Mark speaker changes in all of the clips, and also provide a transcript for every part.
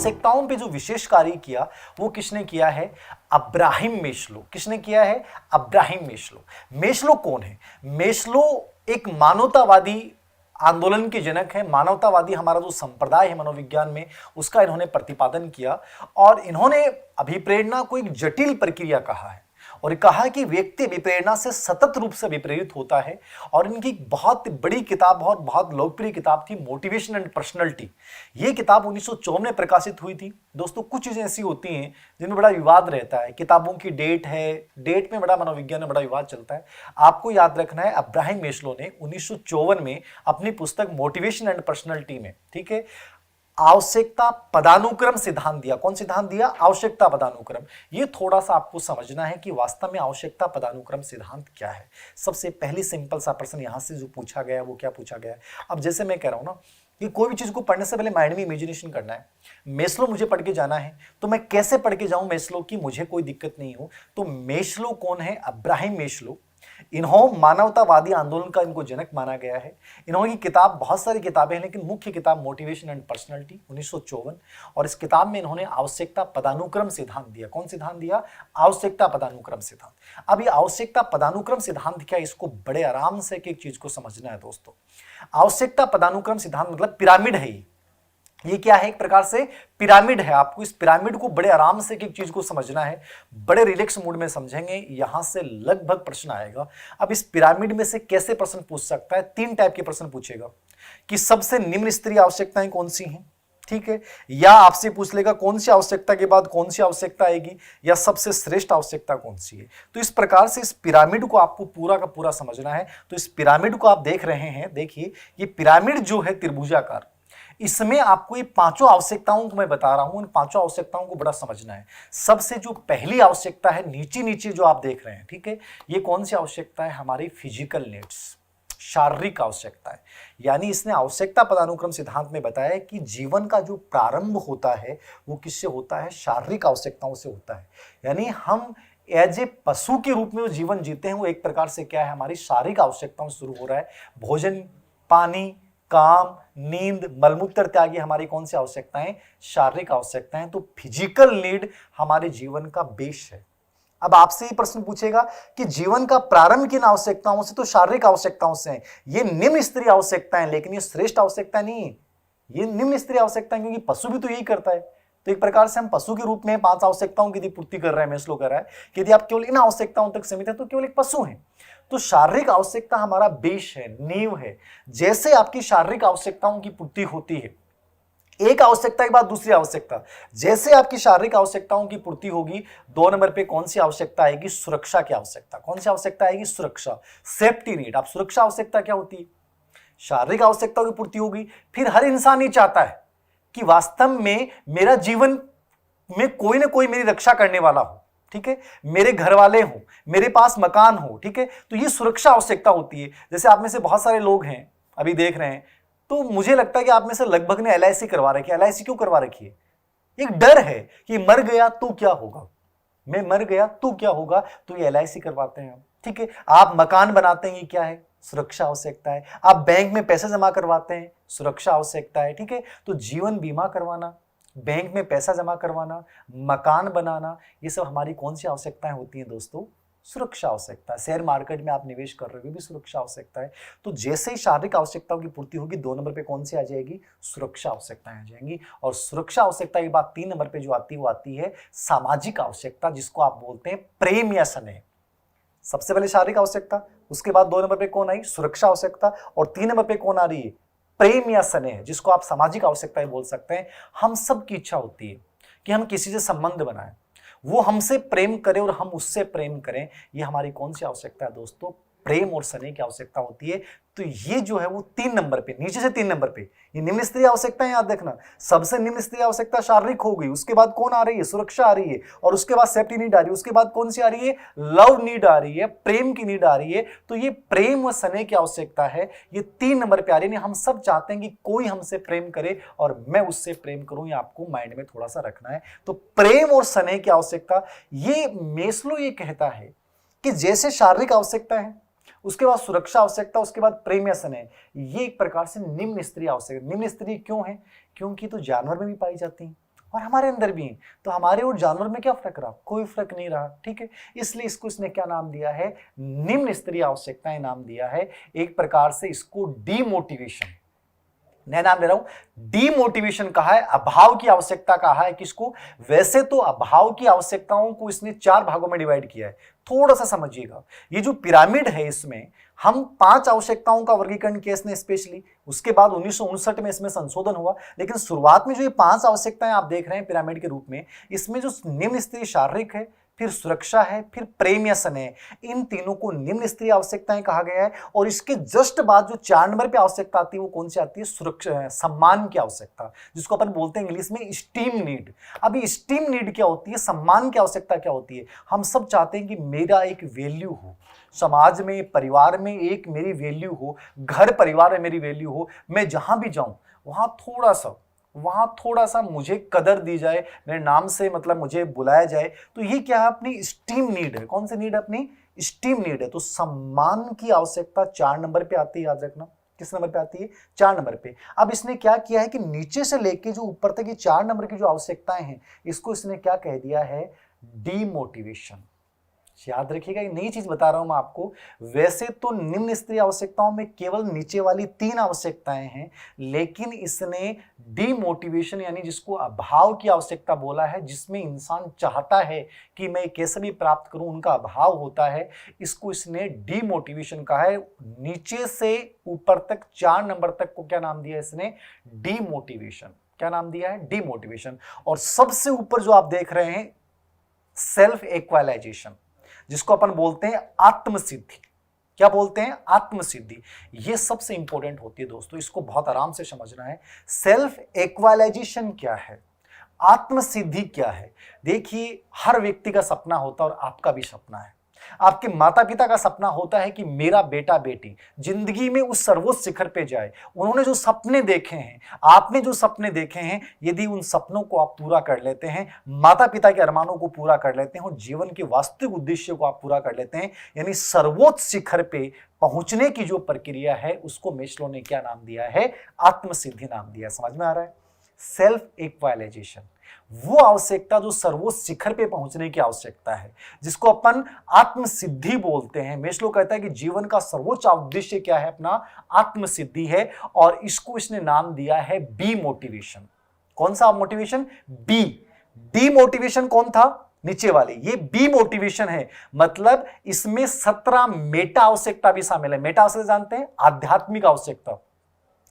Speaker 1: आवश्यकताओं पे जो विशेष कार्य किया वो किसने किया है? अब्राहिम मेस्लो। किसने किया है? अब्राहिम मेस्लो। मेस्लो कौन है? मेस्लो एक मानवतावादी आंदोलन के जनक है। मानवतावादी हमारा जो संप्रदाय है मनोविज्ञान में, उसका इन्होंने प्रतिपादन किया और इन्होंने अभिप्रेरणा को एक जटिल प्रक्रिया कहा है और कहा कि व्यक्ति विप्रेरणा से सतत रूप से विप्रेरित होता है। और इनकी बहुत बड़ी किताब, बहुत लोकप्रिय किताब थी मोटिवेशन एंड पर्सनैलिटी। ये किताब 1954 में प्रकाशित हुई थी। दोस्तों कुछ चीजें ऐसी होती हैं जिनमें बड़ा विवाद रहता है। किताबों की डेट है, डेट में बड़ा मनोविज्ञान में बड़ा विवाद चलता है। आपको याद रखना है अब्राहिम मेस्लो ने 1954 में अपनी पुस्तक मोटिवेशन एंड पर्सनैलिटी में, ठीक है, आवश्यकता पदानुक्रम सिद्धांत दिया। कौन सिद्धांत दिया? आवश्यकता पदानुक्रम। ये थोड़ा सा आपको समझना है कि वास्तव में आवश्यकता पदानुक्रम सिद्धांत क्या है। सबसे पहली सिंपल सा प्रश्न यहां से जो पूछा गया वो क्या पूछा गया है? अब जैसे मैं कह रहा हूं ना कि कोई भी चीज को पढ़ने से पहले माइंड में इमेजिनेशन करना है। मेस्लो मुझे पढ़ के जाना है तो मैं कैसे पढ़ के जाऊं मेस्लो की मुझे कोई दिक्कत नहीं हो। तो मेस्लो कौन है? अब्राहिम मेस्लो। इन्हों मानवतावादी आंदोलन का इनको जनक माना गया है। इन्होंने किताब, बहुत सारी किताबें हैं लेकिन मुख्य किताब मोटिवेशन एंड पर्सनैलिटी 1954, और इस किताब में इन्होंने आवश्यकता पदानुक्रम सिद्धांत दिया। कौन सिद्धांत दिया? आवश्यकता पदानुक्रम सिद्धांत। अब ये आवश्यकता पदानुक्रम सिद्धांत क्या, इसको बड़े आराम से एक चीज को समझना है दोस्तों। आवश्यकता पदानुक्रम सिद्धांत मतलब पिरामिड है। ये क्या है? एक प्रकार से पिरामिड है। आपको इस पिरामिड को बड़े आराम से एक चीज को समझना है, बड़े रिलैक्स मूड में समझेंगे, यहां से लगभग प्रश्न आएगा। अब इस पिरामिड में से कैसे प्रश्न पूछ सकता है? 3 टाइप के प्रश्न पूछेगा कि सबसे निम्न स्तरीय आवश्यकताएं कौन सी हैं, ठीक है, या आपसे पूछ लेगा कौन सी आवश्यकता के बाद कौन सी आवश्यकता आएगी, या सबसे श्रेष्ठ आवश्यकता कौन सी है। तो इस प्रकार से इस पिरामिड को आपको पूरा का पूरा समझना है। तो इस पिरामिड को आप देख रहे हैं, देखिए ये पिरामिड जो है त्रिभुजाकार, इसमें आपको ये 5 आवश्यकताओं को मैं बता रहा हूं। इन 5 आवश्यकताओं को बड़ा समझना है। सबसे जो पहली आवश्यकता है नीचे नीचे जो आप देख रहे हैं, ठीक है, ये कौन सी आवश्यकता है? हमारी फिजिकल नीड्स, शारीरिक आवश्यकता है। यानी इसने आवश्यकता पदानुक्रम सिद्धांत में बताया कि जीवन का जो प्रारंभ होता है वो किससे होता है? शारीरिक आवश्यकताओं से होता है। यानी हम एज ए पशु के रूप में जो जीवन जीते हैं वो एक प्रकार से क्या है? हमारी शारीरिक आवश्यकताओं से शुरू हो रहा है। भोजन, पानी, काम, नींद, मलमूत्र त्याग, ये हमारी कौन सी आवश्यकताएं? शारीरिक आवश्यकताएं। तो फिजिकल नीड हमारे जीवन का बेस है। अब आपसे ये प्रश्न पूछेगा कि जीवन का प्रारंभ किन आवश्यकताओं से? तो शारीरिक आवश्यकताओं से है। ये निम्न स्तरीय आवश्यकताएं, लेकिन ये श्रेष्ठ आवश्यकता नहीं है, ये निम्न स्तरीय आवश्यकताएं, क्योंकि पशु भी तो यही करता है। तो एक प्रकार से हम पशु के रूप में 5 आवश्यकताओं की पूर्ति कर रहे हैं, मेस्लो कर रहा है कि यदि आप केवल इन आवश्यकताओं तक सीमित है तो केवल एक पशु है। तो शारीरिक आवश्यकता हमारा बेस है, नींव है। जैसे आपकी शारीरिक आवश्यकताओं की पूर्ति होती है, एक आवश्यकता के बाद दूसरी आवश्यकता, जैसे आपकी शारीरिक आवश्यकताओं की पूर्ति होगी, 2 नंबर पे कौन सी आवश्यकता आएगी? सुरक्षा की आवश्यकता। कौन सी आवश्यकता आएगी? सुरक्षा, सेफ्टी नीड। अब सुरक्षा आवश्यकता क्या होती है? शारीरिक आवश्यकताओं की पूर्ति होगी, फिर हर इंसान ये चाहता है कि वास्तव में मेरा जीवन में कोई ना कोई मेरी रक्षा करने वाला हो, ठीक है, मेरे घर वाले हो, मेरे पास मकान हो, ठीक है। तो ये सुरक्षा आवश्यकता होती है। जैसे आप में से बहुत सारे लोग हैं अभी देख रहे हैं, तो मुझे लगता है कि आप में से लगभग ने LIC करवा रखी है। LIC क्यों करवा रखी है? एक डर है कि मर गया तो क्या होगा, मैं मर गया तो क्या होगा, तो ये LIC करवाते हैं हम, ठीक है। आप मकान बनाते हैं, ये क्या है? सुरक्षा आवश्यकता है। आप बैंक में पैसे जमा करवाते हैं, सुरक्षा आवश्यकता है, ठीक है। तो जीवन बीमा करवाना, बैंक में पैसा जमा करवाना, मकान बनाना, ये सब हमारी कौन सी आवश्यकताएं होती हैं दोस्तों? सुरक्षा आवश्यकता। शेयर मार्केट में आप निवेश कर रहे हो, भी सुरक्षा आवश्यकता है। तो जैसे ही शारीरिक आवश्यकताओं की पूर्ति होगी, 2 नंबर पे कौन सी आ जाएगी? सुरक्षा आवश्यकताएं आ जाएंगी। और सुरक्षा आवश्यकता के बाद 3 नंबर पे जो आती है वो आती है सामाजिक आवश्यकता, जिसको आप बोलते हैं प्रेम या स्नेह। सबसे पहले शारीरिक आवश्यकता, उसके बाद 2 नंबर पे कौन आई? सुरक्षा आवश्यकता, और 3 नंबर पे कौन आ रही है? प्रेम या स्नेह, जिसको आप सामाजिक आवश्यकताएं बोल सकते हैं। हम सब की इच्छा होती है कि हम किसी से संबंध बनाएं, वो हमसे प्रेम करे और हम उससे प्रेम करें। ये हमारी कौन सी आवश्यकता है दोस्तों? प्रेम और स्नेह की आवश्यकता होती है। तो ये जो है वो 3 नंबर पे, नीचे से 3 नंबर पे, ये निम्न स्तरीय आवश्यकता है। याद देखना, सबसे निम्न स्तरीय आवश्यकता शारीरिक हो गई, उसके बाद कौन आ रही है? सुरक्षा आ रही है, और उसके बाद सेफ्टी नीड आ रही है, उसके बाद कौन सी आ रही है? लव नीड आ रही है, प्रेम की नीड आ रही है। तो ये प्रेम व स्नेह की आवश्यकता है, ये 3 नंबर पे आ रही है। हम सब चाहते हैं कि कोई हमसे प्रेम करे और मैं उससे प्रेम करूं, ये आपको माइंड में थोड़ा सा रखना है। तो प्रेम और स्नेह की आवश्यकता, ये मेस्लो ये कहता है कि जैसे शारीरिक आवश्यकता है, उसके बाद सुरक्षा आवश्यकता, उसके बाद प्रेम या स्नेह, ये एक प्रकार से निम्न स्तरीय आवश्यकता। निम्न स्तरीय क्यों है? क्योंकि तो जानवर में भी पाई जाती है, और हमारे अंदर भी हैं। तो हमारे और जानवर में क्या फर्क रहा? कोई फर्क नहीं रहा, ठीक है। इसलिए इसको इसने क्या नाम दिया है? निम्न स्तरीय आवश्यकताएं नाम दिया है। एक प्रकार से इसको डीमोटिवेशन, नया नाम दे रहा हूं, डीमोटिवेशन कहा है, अभाव की आवश्यकता कहा है। किसको? वैसे तो अभाव की आवश्यकताओं को इसने 4 भागों में डिवाइड किया है। थोड़ा सा समझिएगा, ये जो पिरामिड है इसमें हम 5 आवश्यकताओं का वर्गीकरण किया इसने स्पेशली, उसके बाद 1959 में इसमें संशोधन हुआ। लेकिन शुरुआत में जो ये 5 आवश्यकताएं आप देख रहे हैं पिरामिड के रूप में, इसमें जो निम्न स्तरीय शारीरिक है, फिर सुरक्षा है, फिर प्रेम या स्नेह, इन तीनों को निम्न स्तरीय आवश्यकताएं कहा गया है। और इसके जस्ट बाद जो 4 नंबर पे आवश्यकता आती है वो कौन सी आती है? सुरक्षा, सम्मान की आवश्यकता, जिसको अपन बोलते हैं इंग्लिश में स्टीम नीड। अभी स्टीम नीड क्या होती है, सम्मान की आवश्यकता क्या होती है? हम सब चाहते हैं कि मेरा एक वैल्यू हो, समाज में, परिवार में एक मेरी वैल्यू हो, घर परिवार में मेरी वैल्यू हो, मैं जहां भी जाऊं वहां थोड़ा सा मुझे कदर दी जाए, मेरे नाम से मतलब मुझे बुलाया जाए। तो ये क्या है? अपनी स्टीम नीड है। कौन सी नीड है? अपनी स्टीम नीड है। तो सम्मान की आवश्यकता 4 नंबर पे आती है, याद रखना। किस नंबर पे आती है? 4 नंबर पे। अब इसने क्या किया है कि नीचे से लेके जो ऊपर तक ये 4 नंबर की जो आवश्यकताएं हैं, इसको इसने क्या कह दिया है? डीमोटिवेशन। याद रखिएगा, ये नई चीज बता रहा हूं मैं आपको। वैसे तो निम्न स्तरीय आवश्यकताओं में केवल नीचे वाली 3 आवश्यकताएं हैं, लेकिन इसने डीमोटिवेशन यानी जिसको अभाव की आवश्यकता बोला है, जिसमें इंसान चाहता है कि मैं कैसे भी प्राप्त करूं, उनका अभाव होता है, इसको इसने डीमोटिवेशन कहा है। नीचे से ऊपर तक 4 नंबर तक को क्या नाम दिया इसने? डीमोटिवेशन। क्या नाम दिया है? डीमोटिवेशन। और सबसे ऊपर जो आप देख रहे हैं, सेल्फ एक्वालाइजेशन, जिसको अपन बोलते हैं आत्मसिद्धि। क्या बोलते हैं? आत्मसिद्धि। ये सबसे इंपॉर्टेंट होती है दोस्तों, इसको बहुत आराम से समझना है। सेल्फ एक्वालाइजेशन क्या है, आत्मसिद्धि क्या है? देखिए, हर व्यक्ति का सपना होता है और आपका भी सपना है। आपके माता पिता का सपना होता है कि मेरा बेटा बेटी जिंदगी में उस सर्वोच्च शिखर पे जाए। उन्होंने जो सपने देखे हैं, आपने जो सपने देखे हैं, यदि उन सपनों को आप पूरा कर लेते हैं, माता पिता के अरमानों को पूरा कर लेते हैं और जीवन के वास्तविक उद्देश्य को आप पूरा कर लेते हैं, यानी सर्वोच्च शिखर पे पहुंचने की जो प्रक्रिया है, उसको मेस्लो ने क्या नाम दिया है? आत्मसिद्धि नाम दिया। समझ में आ रहा है? सेल्फ एक्वालाइजेशन, वो आवश्यकता जो सर्वोच्च शिखर पे पहुंचने की आवश्यकता है, जिसको अपन आत्मसिद्धि बोलते हैं। मेस्लो कहता है कि जीवन का सर्वोच्च उद्देश्य क्या है? अपना आत्मसिद्धि है। और इसको इसने नाम दिया है बी मोटिवेशन। कौन सा मोटिवेशन? बी। डी मोटिवेशन कौन था? नीचे वाले। ये बी मोटिवेशन है, मतलब इसमें 17 मेटा आवश्यकता भी शामिल है। मेटा आवश्यकता जानते हैं? आध्यात्मिक आवश्यकता,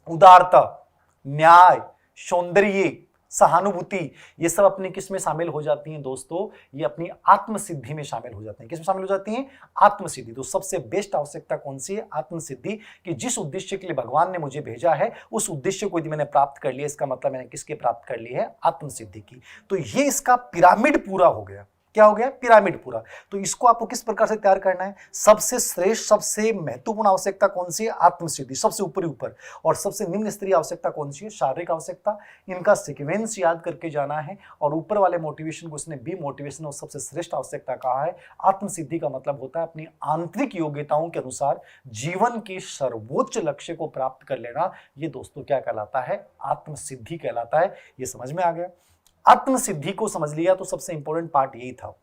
Speaker 1: उदारता, न्याय, सौंदर्य, सहानुभूति, ये सब अपनी किस में शामिल हो जाती हैं दोस्तों? ये अपनी आत्मसिद्धि में शामिल हो जाती हैं। किस में शामिल हो जाती हैं? आत्मसिद्धि। तो सबसे बेस्ट आवश्यकता कौन सी है? आत्मसिद्धि। कि जिस उद्देश्य के लिए भगवान ने मुझे भेजा है, उस उद्देश्य को यदि मैंने प्राप्त कर लिया, इसका मतलब मैंने किसके प्राप्त कर ली है? आत्मसिद्धि की। तो ये इसका पिरामिड पूरा हो गया। क्या हो गया? पिरामिड पूरा। तो इसको आपको किस प्रकार से तैयार करना है? सबसे श्रेष्ठ, सबसे महत्वपूर्ण आवश्यकता कौन सी है? आत्मसिद्धि, सबसे ऊपर ऊपर। और सबसे निम्न स्तरीय आवश्यकता कौन सी है? शारीरिक आवश्यकता। इनका सीक्वेंस याद करके जाना है। और ऊपर वाले मोटिवेशन को इसने बी मोटिवेशन और सबसे श्रेष्ठ आवश्यकता कहा है। आत्मसिद्धि का मतलब होता है अपनी आंतरिक योग्यताओं के अनुसार जीवन के सर्वोच्च लक्ष्य को प्राप्त कर लेना। ये दोस्तों क्या कहलाता है? आत्मसिद्धि कहलाता है। ये समझ में आ गया? आत्मसिद्धि को समझ लिया तो सबसे इंपॉर्टेंट पार्ट यही था।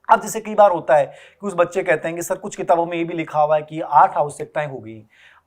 Speaker 1: अब जैसे कई बार होता है कि उस बच्चे कहते हैं कि सर कुछ किताबों में ये भी लिखा हुआ है कि 8 आवश्यकताएं हो गई।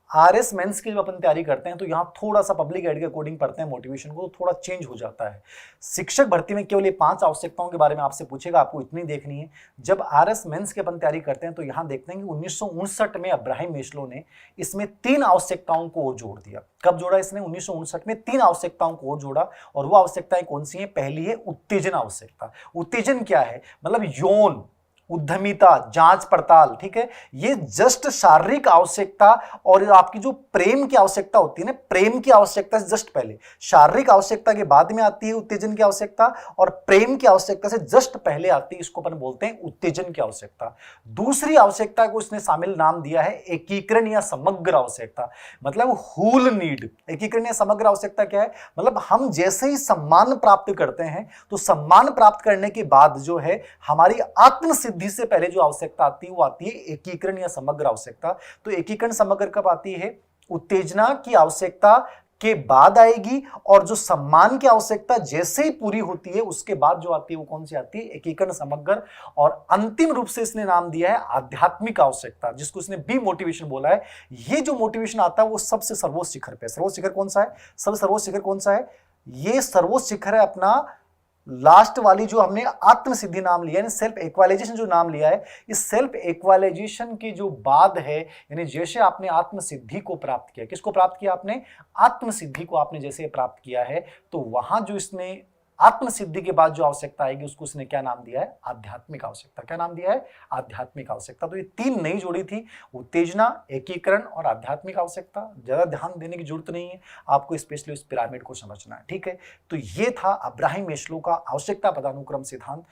Speaker 1: आरएस मेंस की जब अपन तैयारी करते हैं तो यहाँ थोड़ा सा पब्लिक एड के अकॉर्डिंग पढ़ते हैं मोटिवेशन को, तो थोड़ा चेंज हो जाता है। शिक्षक भर्ती में केवल ये 5 आवश्यकताओं के बारे में आपसे पूछेगा, आपको इतनी देखनी है। जब आरएस मेंस की अपन तैयारी करते हैं तो यहाँ देखते हैं कि 1959 में अब्राहम मेस्लो ने इसमें 3 आवश्यकताओं को और जोड़ दिया। कब जोड़ा इसने? 1959 में 3 आवश्यकताओं को और जोड़ा। और वो आवश्यकताएं कौन सी हैं? पहली है उत्तेजन आवश्यकता। उत्तेजन क्या है? मतलब यौन, उद्यमिता, जांच पड़ताल, ठीक है। ये जस्ट शारीरिक आवश्यकता और आपकी जो प्रेम की आवश्यकता होती है ना, प्रेम की आवश्यकता से जस्ट पहले, शारीरिक आवश्यकता के बाद में आती है उत्तेजन की आवश्यकता, और प्रेम की आवश्यकता से जस्ट पहले आती है, इसको अपन बोलते हैं उत्तेजन की आवश्यकता। दूसरी आवश्यकता को इसने शामिल नाम दिया है एकीकरण या समग्र आवश्यकता, मतलब होल नीड। एकीकरण या समग्र आवश्यकता क्या है? मतलब हम जैसे ही सम्मान प्राप्त करते हैं तो सम्मान प्राप्त करने के बाद जो है हमारी आत्मसिद्धि से पहले जो आवश्यकता आती है वो आती है एकीकरण या समग्र आवश्यकता। तो एकीकरण समग्र कब आती है? उत्तेजना की आवश्यकता के बाद आएगी, और जो सम्मान की आवश्यकता जैसे ही पूरी होती है उसके बाद जो आती है वो कौन सी आती है? एकीकरण, समग्र, और अंतिम रूप से इसने नाम दिया है आध्यात्मिक आवश्यकता, जिसको इसने बी मोटिवेशन बोला है। ये जो मोटिवेशन आता है वो सबसे सर्वोच्च शिखर पे। सर्वोच्च शिखर कौन सा है? सब सर्वोच्च शिखर कौन सा है? ये सर्वोच्च शिखर है अपना लास्ट वाली जो हमने आत्म सिद्धि नाम लिया है, सेल्फ एक्वालाइजेशन जो नाम लिया है, इस सेल्फ एक्वालाइजेशन के जो बाद है, यानी जैसे आपने आत्म सिद्धि को प्राप्त किया, किसको प्राप्त किया आपने? आत्म सिद्धि को आपने जैसे प्राप्त किया है, तो वहां जो इसने आत्म सिद्धि के बाद जो आवश्यकता आएगी उसको इसने क्या नाम दिया है? आध्यात्मिक आवश्यकता। क्या नाम दिया है? आध्यात्मिक आवश्यकता। तो ये तीन नई जोड़ी थी, उत्तेजना, एकीकरण और आध्यात्मिक आवश्यकता। ज्यादा ध्यान देने की जरूरत नहीं है, आपको स्पेशली उस पिरामिड को समझना है, ठीक है। तो ये था अब्राहम मेस्लो का आवश्यकता पदानुक्रम सिद्धांत।